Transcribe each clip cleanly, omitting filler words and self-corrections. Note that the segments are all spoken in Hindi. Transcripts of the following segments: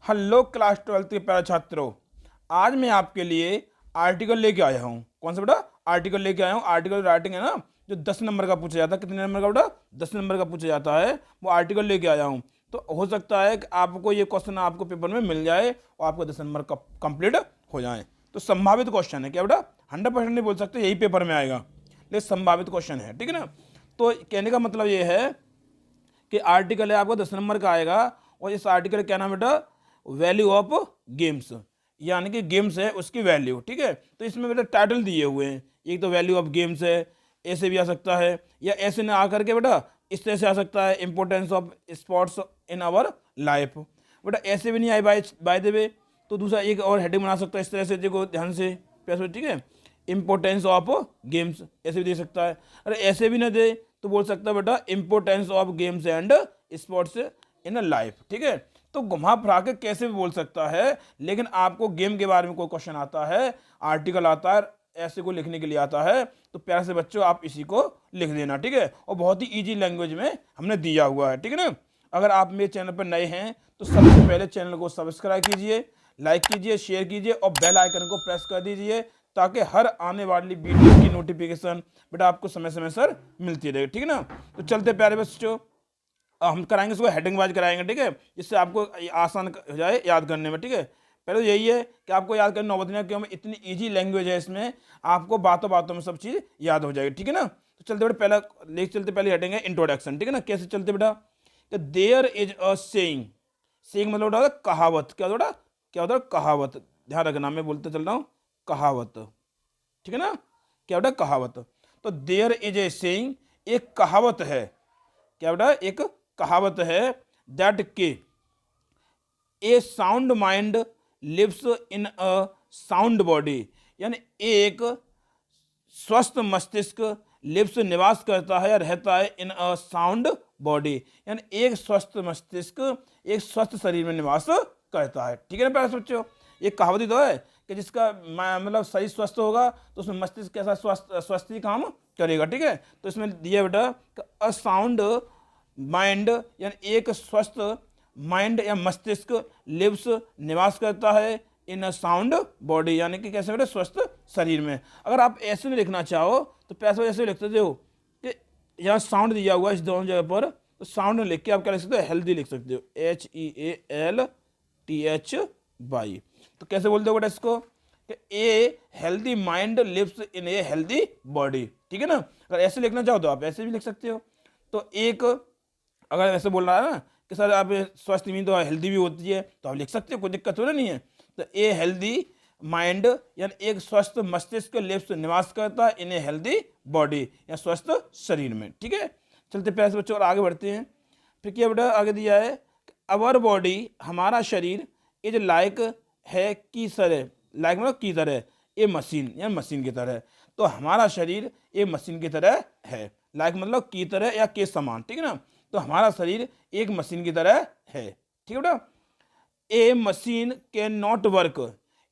हेलो क्लास 12th के प्यारे छात्रों। आज मैं आपके लिए आर्टिकल लेके आया हूँ। कौन सा बेटा? आर्टिकल लेके आया हूँ। आर्टिकल राइटिंग है ना, जो 10 नंबर का पूछा जाता है। कितने नंबर का बेटा? 10 नंबर का पूछा जाता है, वो आर्टिकल लेके आया हूँ। तो हो सकता है कि आपको ये क्वेश्चन आपको पेपर में मिल जाए और आपको 10 नंबर का कंप्लीट हो जाए। तो संभावित क्वेश्चन है क्या बेटा? 100% नहीं बोल सकते यही पेपर में आएगा, लेकिन संभावित क्वेश्चन है, ठीक है ना। तो कहने का मतलब ये है कि आर्टिकल है आपको 10 नंबर का आएगा। और इस आर्टिकल का क्या नाम है बेटा? वैल्यू ऑफ गेम्स, यानी कि गेम्स है उसकी वैल्यू, ठीक है। तो इसमें बेटा टाइटल दिए हुए हैं। एक तो वैल्यू ऑफ गेम्स है, ऐसे भी आ सकता है, या ऐसे ना आकर के बेटा इस तरह से आ सकता है, importance of sports in our life. बेटा ऐसे भी नहीं आए बाय द वे, तो दूसरा एक और हेडिंग बना सकता है इस तरह से, देखो ध्यान से पैसे, ठीक है। इंपॉर्टेंस ऑफ गेम्स ऐसे भी दे सकता है। अरे ऐसे भी ना दे तो बोल सकता है बेटा importance of games and sports in life, ठीक है। तो घुमा फिरा के कैसे भी बोल सकता है, लेकिन आपको गेम के बारे में कोई क्वेश्चन आता है, आर्टिकल आता है, ऐसे को लिखने के लिए आता है, तो प्यारे से बच्चों आप इसी को लिख देना, ठीक है। और बहुत ही इजी लैंग्वेज में हमने दिया हुआ है, ठीक है ना। अगर आप मेरे चैनल पर नए हैं तो सबसे पहले चैनल को सब्सक्राइब कीजिए, लाइक कीजिए, शेयर कीजिए और बेल आइकन को प्रेस कर दीजिए, ताकि हर आने वाली वीडियो की नोटिफिकेशन बेटा आपको समय समय सर मिलती रहे, ठीक है ना। तो चलते प्यारे बच्चों, हम कराएंगे इसको हेडिंग वाइज कराएंगे, ठीक है, जिससे आपको आसान हो जाए याद करने में, ठीक है। पहले तो यही है कि आपको याद करना नौबत नहीं, क्यों इतनी इजी लैंग्वेज है इसमें, आपको बातों बातों में सब चीज़ याद हो जाएगी, ठीक है ना। तो चलते बेटा पहला लेख चलते, पहले हेडिंग है इंट्रोडक्शन, ठीक है ना। कैसे चलते बेटा कि there is a saying. Saying मतलब होता है कहावत। क्या होता है? क्या होता है? कहावत। ध्यान रखना, मैं बोलते चल रहा हूँ कहावत, ठीक है ना। क्या बेटा? कहावत। तो देयर इज ए सेइंग, एक कहावत है। क्या बेटा? एक कहावत है, दैट के a sound mind lives in a sound body, यानी एक स्वस्थ मस्तिष्क लिव्स निवास करता है या रहता है इन अ साउंड बॉडी, यानी एक स्वस्थ मस्तिष्क एक स्वस्थ शरीर में निवास करता है, ठीक है ना प्यारे बच्चों। ये कहावत ही तो है कि जिसका मतलब शरीर स्वस्थ होगा तो उसमें मस्तिष्क कैसा स्वस्थ ही काम करेगा, ठीक है। तो इसमें दिया बेटा अ साउंड माइंड, यानी एक स्वस्थ माइंड या मस्तिष्क लिव्स निवास करता है इन अ साउंड बॉडी, यानी कि कैसे बेटा? स्वस्थ शरीर में। अगर आप ऐसे में लिखना चाहो तो पैसे ऐसे लिख सकते हो कि यहाँ साउंड दिया हुआ है इस दोनों जगह पर, तो साउंड लिख के आप क्या लिख सकते हो? हेल्दी लिख सकते हो, HEALTHY। तो कैसे बोलते हो बेटा इसको कि a healthy mind lives in a healthy body, ठीक है ना। अगर ऐसे लिखना चाहो तो आप ऐसे भी लिख सकते हो। तो एक अगर ऐसे बोल रहा है ना कि सर आप स्वस्थ भी तो हेल्दी भी होती है, तो आप लिख सकते हो, कोई दिक्कत हो नहीं है। तो ए हेल्दी माइंड, यानी एक स्वस्थ मस्तिष्क लिव्स निवास करता है इन ए हेल्दी बॉडी, या स्वस्थ शरीर में, ठीक है। चलते प्यारे से बच्चों और आगे बढ़ते हैं। फिर क्या बेटा आगे दिया है, अवर बॉडी, हमारा शरीर, इज लाइक है की तरह, लाइक मतलब की तरह, ए मशीन, या मशीन की तरह। तो हमारा शरीर ए मशीन की तरह है, लाइक मतलब की तरह या के समान, ठीक है ना। तो हमारा शरीर एक मशीन की तरह है, ठीक है बेटा। ए मशीन कैन नॉट वर्क,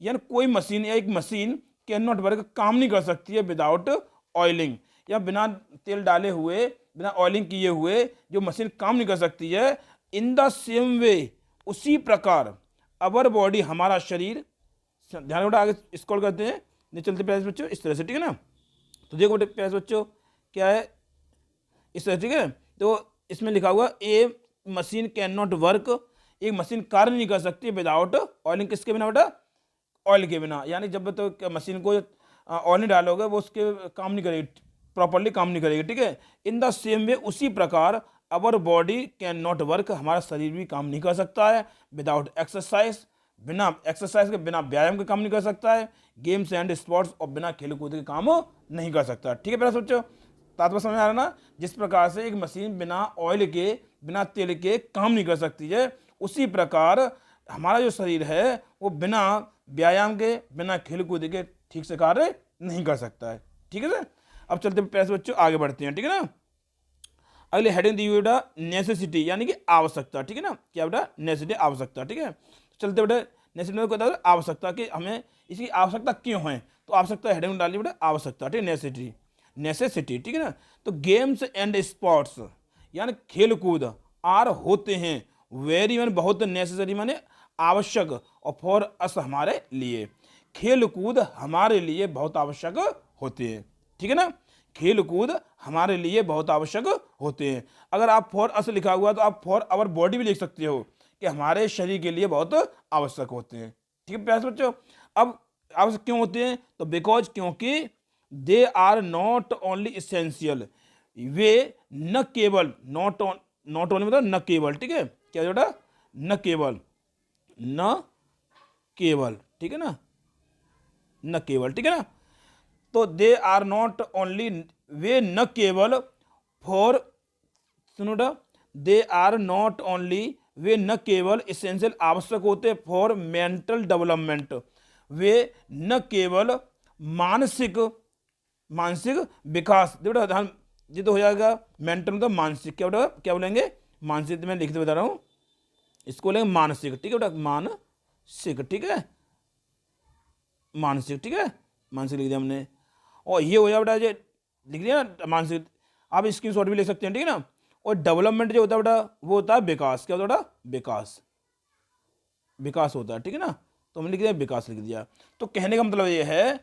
यानी कोई मशीन या एक मशीन कैन नॉट वर्क, काम नहीं कर सकती है विदाउट ऑयलिंग, या बिना तेल डाले हुए, बिना ऑयलिंग किए हुए जो मशीन काम नहीं कर सकती है। इन द सेम वे, उसी प्रकार, अवर बॉडी, हमारा शरीर, ध्यान बेटा आगे स्क्रॉल करते हैं, नहीं चलते प्यारे बच्चों इस तरह से, ठीक है ना। तो देखो बेटे प्यारे बच्चों क्या है इस तरह, ठीक है। तो इसमें लिखा हुआ ए मशीन कैन नॉट वर्क, एक मशीन कार्य नहीं कर सकती विदाउट ऑयलिंग, किसके बिना बेटा? ऑयल के बिना, यानी जब तो मशीन को ऑयल नहीं डालोगे वो उसके काम नहीं करेगी, प्रॉपरली काम नहीं करेगी, ठीक है। इन द सेम वे, उसी प्रकार, our body can not work, हमारा शरीर भी काम नहीं कर सकता है विदाउट एक्सरसाइज, बिना एक्सरसाइज के, बिना व्यायाम के काम नहीं कर सकता है, गेम्स एंड स्पोर्ट्स, और बिना खेल कूद के काम नहीं कर सकता, ठीक है प्यारे बच्चों। तात्पर्य समझ आ रहा ना? जिस प्रकार से एक मशीन बिना ऑयल के, बिना तेल के काम नहीं कर सकती है, उसी प्रकार हमारा जो शरीर है वो बिना व्यायाम के, बिना खेल कूद के ठीक से कार्य नहीं कर सकता है, ठीक है सर। अब चलते पैसे बच्चों आगे बढ़ते हैं, ठीक है ना। अगले हेडिंग दी हुई बेटा नेसेसिटी, यानी कि आवश्यकता, ठीक है ना। क्या बेटा? नेसेसिटी, आवश्यकता, ठीक है। तो चलते बेटा नेसेसिटी को बताओ आवश्यकता कि हमें इसकी आवश्यकता क्यों है, तो आवश्यकता हेडिंग डालिए बेटा आवश्यकता, ठीक है, नेसेसिटी, नेसेसिटी, ठीक है ना। तो गेम्स एंड स्पोर्ट्स, यानी खेल कूद, आर होते हैं, वेरी मैंने बहुत, नेसेसरी माने आवश्यक और फॉर अस हमारे लिए। खेल कूद हमारे लिए बहुत आवश्यक होते हैं, ठीक है ना। खेल कूद हमारे लिए बहुत आवश्यक होते हैं। अगर आप फॉर अस लिखा हुआ तो आप फॉर आवर बॉडी भी लिख सकते हो कि हमारे शरीर के लिए बहुत आवश्यक होते हैं, ठीक है प्यारे बच्चों। अब आवश्यक क्यों होते हैं, तो बिकॉज क्योंकि they are not only essential, वे न केवल नॉट ओनली मतलब न केवल, ठीक है, क्या बेटा, न केवल, न केवल, ठीक है ना, न केवल, ठीक है ना। तो दे आर नॉट ओनली, वे न केवल फॉर, सुनो बेटा, दे आर नॉट ओनली, वे न केवल इसेंशियल आवश्यक होते फॉर मेंटल डेवलपमेंट, वे न केवल मानसिक मानसिक विकास, देखो ध्यान, ये तो हो जाएगा मेंटल मतलब मानसिक, क्या बेटा, क्या बोलेंगे, मानसिक, मैं लिखते बता रहा हूँ, इसको बोलेंगे मानसिक, ठीक है बेटा, मानसिक, ठीक है, मानसिक, ठीक है, मानसिक लिख दिया हमने। और ये हो जाए बेटा, ये लिख दिया ना मानसिक, आप स्क्रीनशॉट भी ले सकते हैं, ठीक है ना। और डेवलपमेंट जो होता है बेटा वो होता है विकास, क्या होता है बेटा, विकास, विकास होता है, ठीक है ना। तो हमने लिख दिया विकास, लिख दिया। तो कहने का मतलब ये है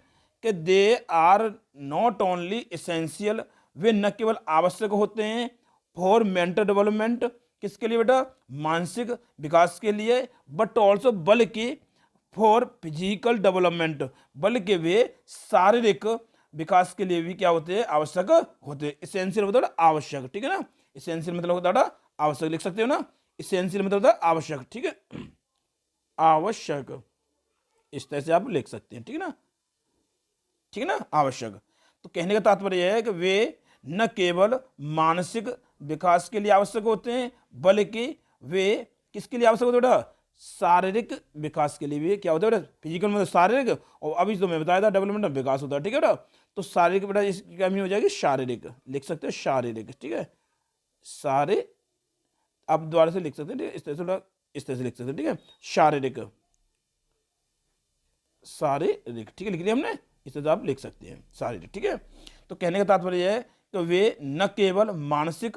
कि they are not only essential, वे न केवल आवश्यक होते हैं फॉर मेंटल डेवलपमेंट, किसके लिए बेटा, मानसिक विकास के लिए, बट ऑल्सो बल्कि फॉर फिजिकल डेवलपमेंट, बल्कि वे शारीरिक विकास के लिए भी क्या होते हैं, आवश्यक होते हैं। इसेंशियल मतलब आवश्यक, ठीक है ना, इसेंशियल मतलब होता है आवश्यक, लिख सकते हो ना, इसेंशियल मतलब होता है आवश्यक, ठीक है, आवश्यक, इस तरह से आप लिख सकते हैं, ठीक है ना, ठीक है ना, आवश्यक। तो कहने का तात्पर्य यह है कि वे न केवल मानसिक विकास के लिए आवश्यक होते हैं, बल्कि वे किसके लिए आवश्यक होते हैं बेटा, शारीरिक विकास के लिए भी क्या होता है बेटा, फिजिकल मतलब शारीरिक, और अभी तो मैं बताया था डेवलपमेंट में विकास होता है, ठीक है बेटा। तो शारीरिक बेटा इसकी क्या मीनिंग हो जाएगी, शारीरिक, लिख सकते हो शारीरिक, ठीक है, सारे आप द्वारा से लिख सकते हैं, इस तरह से बेटा, इस तरह से लिख सकते हैं, ठीक है, शारीरिक, शारीरिक, ठीक है, लिख दिया हमने, इस तरह से आप लिख सकते हैं शारीरिक, ठीक है। तो कहने का तात्पर्य यह है कि वे न केवल मानसिक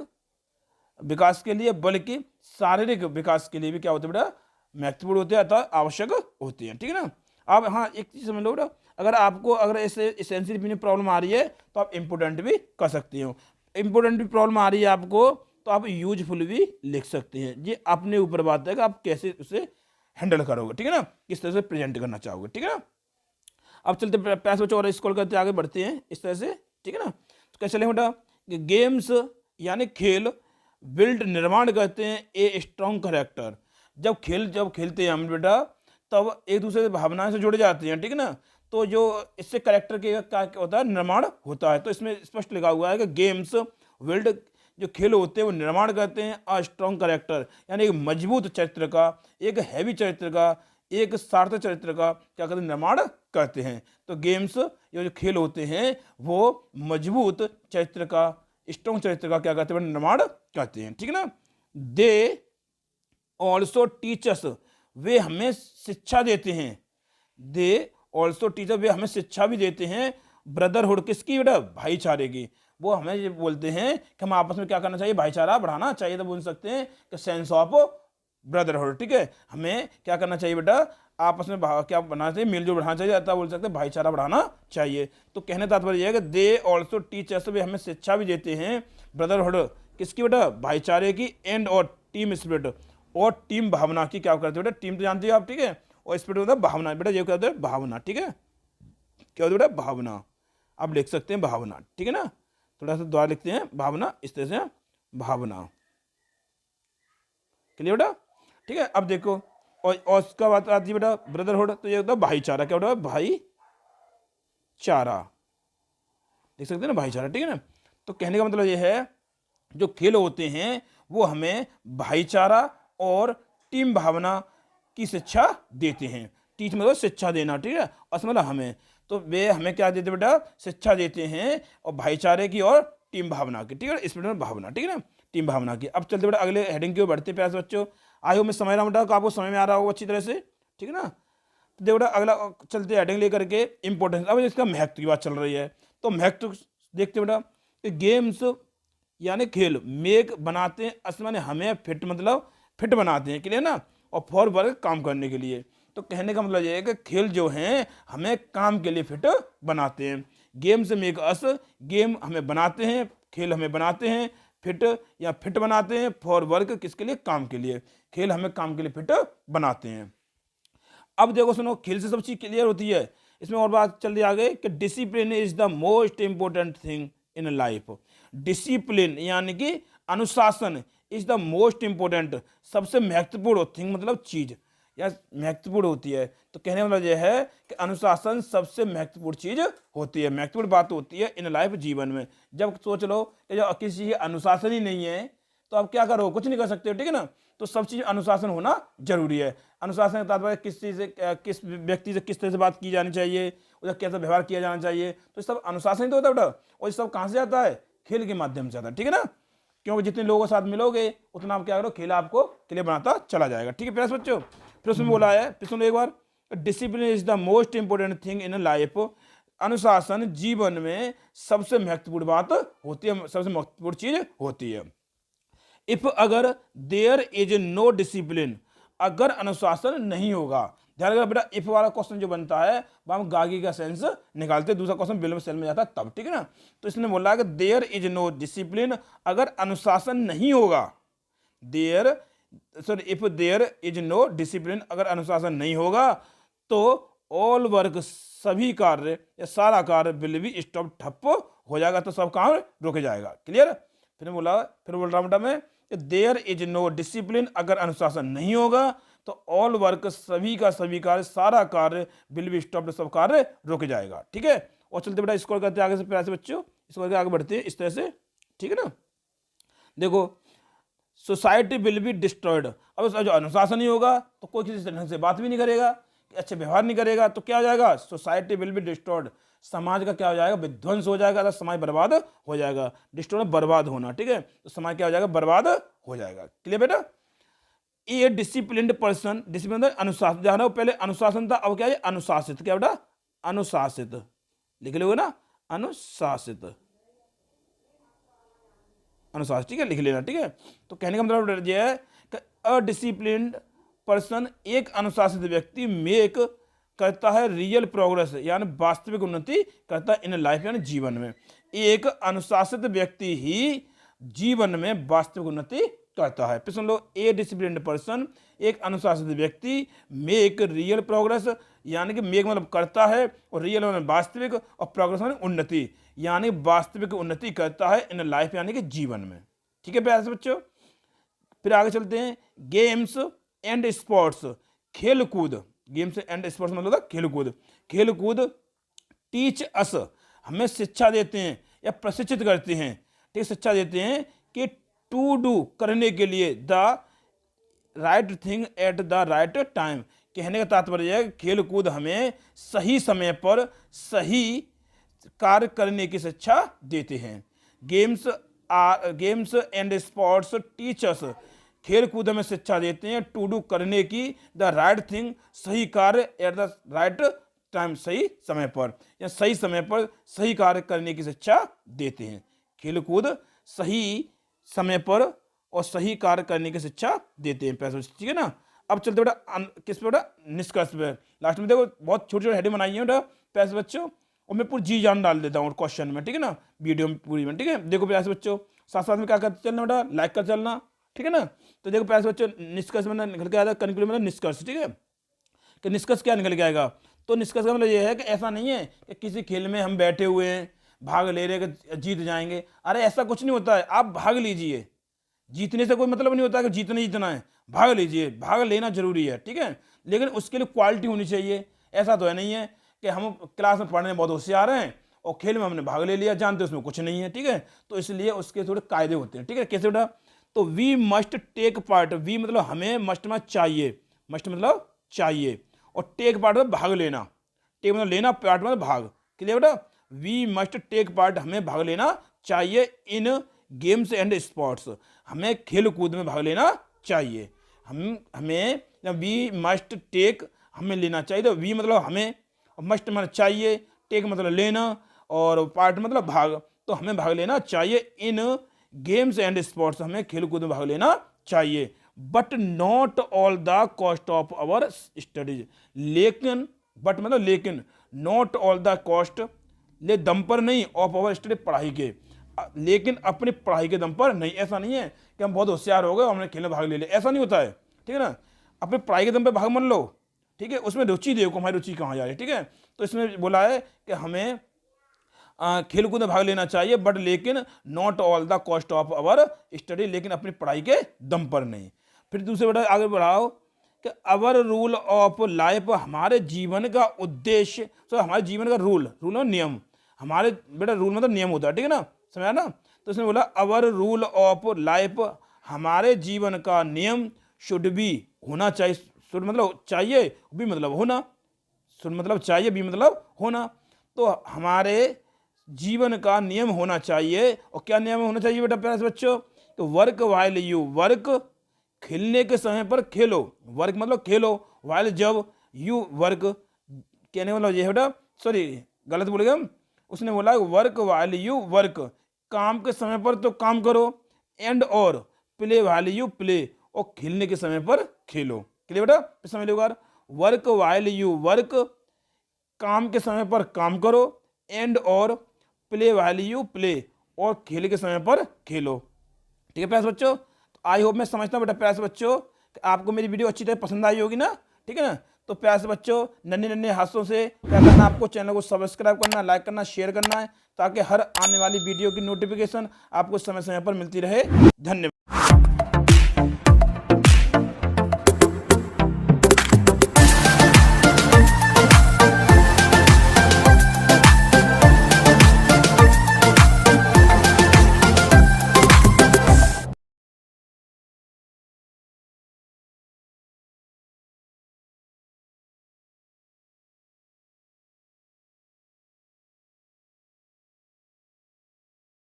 विकास के लिए बल्कि शारीरिक विकास के लिए भी क्या होते हैं बेटा, महत्वपूर्ण होते हैं, अतः आवश्यक होते हैं, ठीक है ना। अब हाँ एक चीज समझ लो बेटा, अगर आपको अगर ऐसे इसेंशियल भी प्रॉब्लम आ रही है तो आप इंपोर्टेंट भी कर सकते हो। इंपोर्टेंट भी प्रॉब्लम आ रही है आपको तो आप यूजफुल भी लिख सकते हैं, ये अपने ऊपर बात है कि आप कैसे उसे हैंडल करोगे, ठीक है ना, किस तरह से प्रेजेंट करना चाहोगे, ठीक है ना। अब चलते पैसे बच्चों और स्क्रॉल करते आगे बढ़ते हैं इस तरह से, ठीक है ना। तो कैसे चलेंगे बेटा कि गेम्स यानी खेल बिल्ड निर्माण करते हैं ए स्ट्रॉन्ग करेक्टर, जब खेलते हैं हम बेटा तब एक दूसरे से भावनाएं से जुड़ जाते हैं, ठीक है ना। तो जो इससे करेक्टर के क्या होता है, निर्माण होता है। तो इसमें स्पष्ट लिखा हुआ है कि गेम्स बिल्ड, जो खेल होते हैं वो निर्माण करते हैं अ स्ट्रॉन्ग करेक्टर, यानी एक मजबूत चरित्र का, एक हैवी चरित्र का, एक सार्थक चरित्र का क्या करते हैं, निर्माण करते हैं। तो गेम्स, ये जो खेल होते हैं वो मजबूत चरित्र का, स्ट्रॉन्ग चरित्र का क्या करते हैं, निर्माण करते हैं, ठीक है ना। दे ऑल्सो टीचर्स, वे हमें शिक्षा देते हैं, दे ऑल्सो टीचर, वे हमें शिक्षा भी देते हैं ब्रदरहुड, किसकी बेटा, भाईचारे की। वो हमें ये बोलते हैं कि हम आपस में क्या करना चाहिए, भाईचारा बढ़ाना चाहिए। तो बोल सकते हैं कि सेंस ऑफ ब्रदरहुड, ठीक है, हमें क्या करना चाहिए बेटा, आपस में क्या बनाना चाहिए, मिलजुल बढ़ाना चाहिए, अतः बोल सकते हैं भाईचारा बढ़ाना चाहिए। तो कहने तात्पर्य यह है कि दे ऑल्सो टीचर्स, वे हमें शिक्षा भी देते हैं ब्रदरहुड, किसकी बेटा, भाईचारे की, एंड और टीम स्पिरिट, और टीम भावना की, क्या करते हैं बेटा, टीम तो जानते हो आप, ठीक है, और स्पिरिट होता है भावना, बेटा ये क्या होता है, भावना, ठीक है, क्या होता है बेटा, भावना, आप लिख सकते हैं भावना, ठीक है ना। थोड़ा सा द्वारा लिखते हैं भावना, इस तरह से भावना, क्लियर बेटा, ठीक है। अब देखो और उसका बात आती है बेटा ब्रदरहुड, तो ये होता है भाईचारा, क्या होता है, भाईचारा, देख सकते हैं ना, भाईचारा, ठीक है ना। तो कहने का मतलब ये है जो खेल होते हैं वो हमें भाईचारा और टीम भावना की शिक्षा देते हैं। टीच मतलब शिक्षा देना, ठीक है, और मतलब हमें, तो वे हमें क्या देते बेटा, शिक्षा देते हैं, और भाईचारे की और टीम भावना की, ठीक है, स्पिरिट भावना, ठीक है ना, टीम भावना की। अब चलते बेटा अगले हेडिंग की ओर बढ़ते प्यारे बच्चों, आयो मैं समझ रहा हूँ बेटा, आपको समझ में आ रहा होगा अच्छी तरह से, ठीक है ना। तो देखो बेटा अगला चलते हेडिंग लेकर के इंपॉर्टेंस, अब इसका महत्व की बात चल रही है, तो महत्व देखते बेटा, गेम्स यानी खेल मेक बनाते हैं, असल में हमें फिट मतलब फिट बनाते हैं, क्लियर ना, और फॉर वर्क काम करने के लिए। तो कहने का मतलब ये है कि खेल जो हैं हमें काम के लिए फिट बनाते हैं। गेम्स मेक अस, गेम हमें बनाते हैं, खेल हमें बनाते हैं फिट या फिट बनाते हैं फॉर वर्क, किसके लिए? काम के लिए। खेल हमें काम के लिए फिट बनाते हैं। अब देखो सुनो, खेल से सब चीज क्लियर होती है। इसमें और बात चल रही आगे कि discipline is the most important thing in life. Discipline यानी कि अनुशासन इज द मोस्ट इंपॉर्टेंट, सबसे महत्वपूर्ण थिंग मतलब चीज या महत्वपूर्ण होती है। तो कहने का मतलब यह है कि अनुशासन सबसे महत्वपूर्ण चीज होती है, महत्वपूर्ण बात होती है इन लाइफ, जीवन में। जब सोच लो कि जब किसी चीज अनुशासन ही नहीं है तो आप क्या करो? कुछ नहीं कर सकते हो, ठीक है ना। तो सब चीज अनुशासन होना जरूरी है। अनुशासन का तात्पर्य किस चीज से, किस व्यक्ति से किस तरह से बात की जानी चाहिए, उधर कैसा व्यवहार किया जाना चाहिए, तो सब अनुशासन ही तो होता है बेटा। और ये सब कहाँ से आता है? खेल के माध्यम से आता है, ठीक है ना। क्योंकि जितने लोगों के साथ मिलोगे उतना आप क्या करो? खेल आपको क्लियर बनाता चला जाएगा, ठीक है प्यारे बच्चों। फिर उसमें बोला है, फिर सुनो एक बार, discipline is the most important thing in life. अनुशासन जीवन में सबसे महत्वपूर्ण बात होती है, सबसे महत्वपूर्ण चीज होती है। इफ अगर देयर इज नो डिसिप्लिन, अगर अनुशासन नहीं होगा, ध्यान रखना बेटा, इफ वाला क्वेश्चन जो बनता है वह हम गागी का सेंस निकालते, दूसरा क्वेश्चन बिल में सेल में जाता है तब, ठीक है ना। तो इसने बोला कि देयर इज नो डिसिप्लिन, अगर अनुशासन नहीं होगा, there sorry if there is no discipline, अगर अनुशासन नहीं होगा तो ऑल वर्क, सभी कार्य या सारा कार्य विल बी स्टॉप, ठप्प हो जाएगा, तो सब काम रोके जाएगा। क्लियर? फिर बोल रहा बेटा मैं, देयर इज नो डिसिप्लिन, अगर अनुशासन नहीं होगा तो ऑल वर्क, सभी का सभी कार्य, सारा कार्य विल बी स्टॉप, सब कार्य रोके जाएगा, ठीक है। और चलते बेटा स्कोर करते आगे से, प्यारे बच्चों स्कोर करके आगे बढ़ते हैं इस तरह से, ठीक है ना। देखो, सोसाइटी विल बी डिस्ट्रॉयड, अब जो अनुशासन नहीं होगा तो कोई किसी ढंग से बात भी नहीं करेगा, अच्छे व्यवहार नहीं करेगा, तो क्या हो जाएगा? सोसाइटी विल बी डिस्ट्रॉयड, समाज का क्या हो जाएगा? विध्वंस हो जाएगा, तो समाज बर्बाद हो जाएगा। डिस्ट्रॉय बर्बाद होना, ठीक है। तो समाज क्या हो जाएगा? बर्बाद हो जाएगा। क्लियर बेटा? ए डिसिप्लिन्ड पर्सन, डिसिप्लिन अनुशासन, जाना पहले अनुशासन था, अब क्या है? अनुशासित। क्या बेटा? अनुशासित, लिख लोगे ना, अनुशासित, अनुशासित, ठीक है, लिख लेना, ठीक है। तो कहने का मतलब यह है कि अडिसिप्लिन्ड पर्सन, एक अनुशासित व्यक्ति, मेक करता है रियल प्रोग्रेस, यानी वास्तविक उन्नति करता है इन लाइफ, यानी जीवन में। एक अनुशासित व्यक्ति ही जीवन में वास्तविक उन्नति करता है। फिर सुन लो, ए डिसिप्लिन्ड पर्सन, एक अनुशासित व्यक्ति, मेक रियल प्रोग्रेस, यानी कि मेक मतलब करता है, और रियल मतलब वास्तविक, और प्रोग्रेस मतलब उन्नति, यानी वास्तविक उन्नति करता है इन लाइफ, यानी कि जीवन में, ठीक है प्यारे बच्चों। फिर आगे चलते हैं, गेम्स एंड स्पोर्ट्स, खेल कूद, गेम्स एंड स्पोर्ट्स मतलब खेल कूद, खेल कूद टीच अस, हमें शिक्षा देते हैं या प्रशिक्षित करते हैं, ठीक, शिक्षा देते हैं कि टू डू, करने के लिए, the right thing at the right time. कहने का तात्पर्य है खेल कूद हमें सही समय पर सही कार्य करने की शिक्षा देते हैं। गेम्स एंड स्पोर्ट्स टीचर्स, खेल कूद हमें शिक्षा देते हैं टू डू, करने की, द राइट थिंग, सही कार्य, एट द राइट टाइम, सही समय पर, या सही समय पर सही कार्य करने की शिक्षा देते हैं। खेल कूद सही समय पर और सही कार्य करने की शिक्षा देते हैं पैसे, ठीक है ना। अब चलते बेटा किस पे बेटा? निष्कर्ष पे। लास्ट में देखो बहुत छोटी छोटी हेडिंग बनाई है बेटा पैसे बच्चों, और मैं पूरी जी जान डाल देता हूँ क्वेश्चन में, ठीक है ना, वीडियो में पूरी में, ठीक है। देखो प्यारे बच्चों, साथ साथ में क्या करते चलना बेटा? लाइक कर चलना, ठीक है ना। तो देखो प्यारे बच्चों, निष्कर्ष में निकल के आएगा, कंक्लूजन मतलब निष्कर्ष, ठीक है, कि निष्कर्ष क्या निकल के आएगा। तो निष्कर्ष का मतलब ये है कि ऐसा नहीं है कि किसी खेल में हम बैठे हुए हैं, भाग ले रहे कि जीत जाएंगे, अरे ऐसा कुछ नहीं होता है। आप भाग लीजिए, जीतने से कोई मतलब नहीं होता कि जीतना है, भाग लीजिए, भाग लेना जरूरी है, ठीक है, लेकिन उसके लिए क्वालिटी होनी चाहिए। ऐसा तो है नहीं है कि हम क्लास में पढ़ने में बहुत होशियार हैं और खेल में हमने भाग ले लिया, जानते उसमें कुछ नहीं है, ठीक है। तो इसलिए उसके थोड़े कायदे होते हैं, ठीक है। कैसे बेटा? तो we must take part, we मतलब हमें, मस्ट मतलब चाहिए, मस्ट मतलब चाहिए, और टेक पार्ट मतलब भाग लेना, टेक मतलब लेना, पार्ट मतलब भाग। क्लियर बेटा? वी मस्ट टेक पार्ट, हमें भाग लेना चाहिए इन गेम्स एंड स्पोर्ट्स, हमें खेल कूद में भाग लेना चाहिए। हमें वी मस्ट टेक, हमें लेना चाहिए, तो वी मतलब हमें, मस्ट मतलब चाहिए, टेक मतलब लेना, और पार्ट मतलब भाग, तो हमें भाग लेना चाहिए इन गेम्स एंड स्पोर्ट्स, हमें खेल कूद में भाग लेना चाहिए। But not all the cost of our studies. लेकिन, बट मतलब लेकिन, नॉट ऑल द कॉस्ट, ले दम पर नहीं, ऑफ आवर स्टडी, पढ़ाई के, लेकिन अपनी पढ़ाई के दम पर नहीं। ऐसा नहीं है कि हम बहुत होशियार हो गए, हमने खेल में भाग ले लिया, ऐसा नहीं होता है, ठीक है ना। अपनी पढ़ाई के दम पर भाग मान लो, ठीक है, उसमें रुचि देखो हमारी रुचि कहाँ जा रही है, ठीक है। तो इसमें बोला है कि हमें खेल कूद में भाग लेना चाहिए, बट लेकिन not all the cost of our study, लेकिन अपनी पढ़ाई के दम पर नहीं। फिर दूसरे बेटा आगे बढ़ाओ कि अवर रूल ऑफ लाइफ, हमारे जीवन का उद्देश्य, हमारे जीवन का रूल, रूल और नियम, हमारे बेटा रूल मतलब नियम होता है, ठीक है ना, समझा ना। तो इसने बोला अवर रूल ऑफ लाइफ, हमारे जीवन का नियम, शुड बी, होना चाहिए, शुड मतलब चाहिए, बी मतलब होना, शुड मतलब चाहिए, बी मतलब होना। तो हमारे जीवन का नियम होना चाहिए, और क्या नियम होना चाहिए बेटा प्यारे बच्चों, तो वर्क वाइल यू वर्क, खेलने के समय पर खेलो, वर्क मतलब खेलो, वाइल जब, यू वर्क, कहने का मतलब ये बेटा, सॉरी गलत बोल गए हम, उसने बोला वर्क वाइल यू वर्क, काम के समय पर तो काम करो, एंड और प्ले वाइल यू प्ले, और खेलने के समय पर खेलो। क्लियर बेटा, समझ लो यार, वर्क वाइल यू वर्क, काम के समय पर काम करो, एंड और प्ले वाइल यू प्ले, और खेल के समय पर खेलो। ठीक है प्यारे बच्चों, तो आई होप, मैं समझता हूँ बेटा प्यारे बच्चों कि आपको मेरी वीडियो अच्छी तरह पसंद आई होगी ना, ठीक है ना। तो प्यारे बच्चों, नन्हे नन्हे हाथों से क्या करना, आपको चैनल को सब्सक्राइब करना, लाइक करना, शेयर करना है, ताकि हर आने वाली वीडियो की नोटिफिकेशन आपको समय समय पर मिलती रहे। धन्यवाद।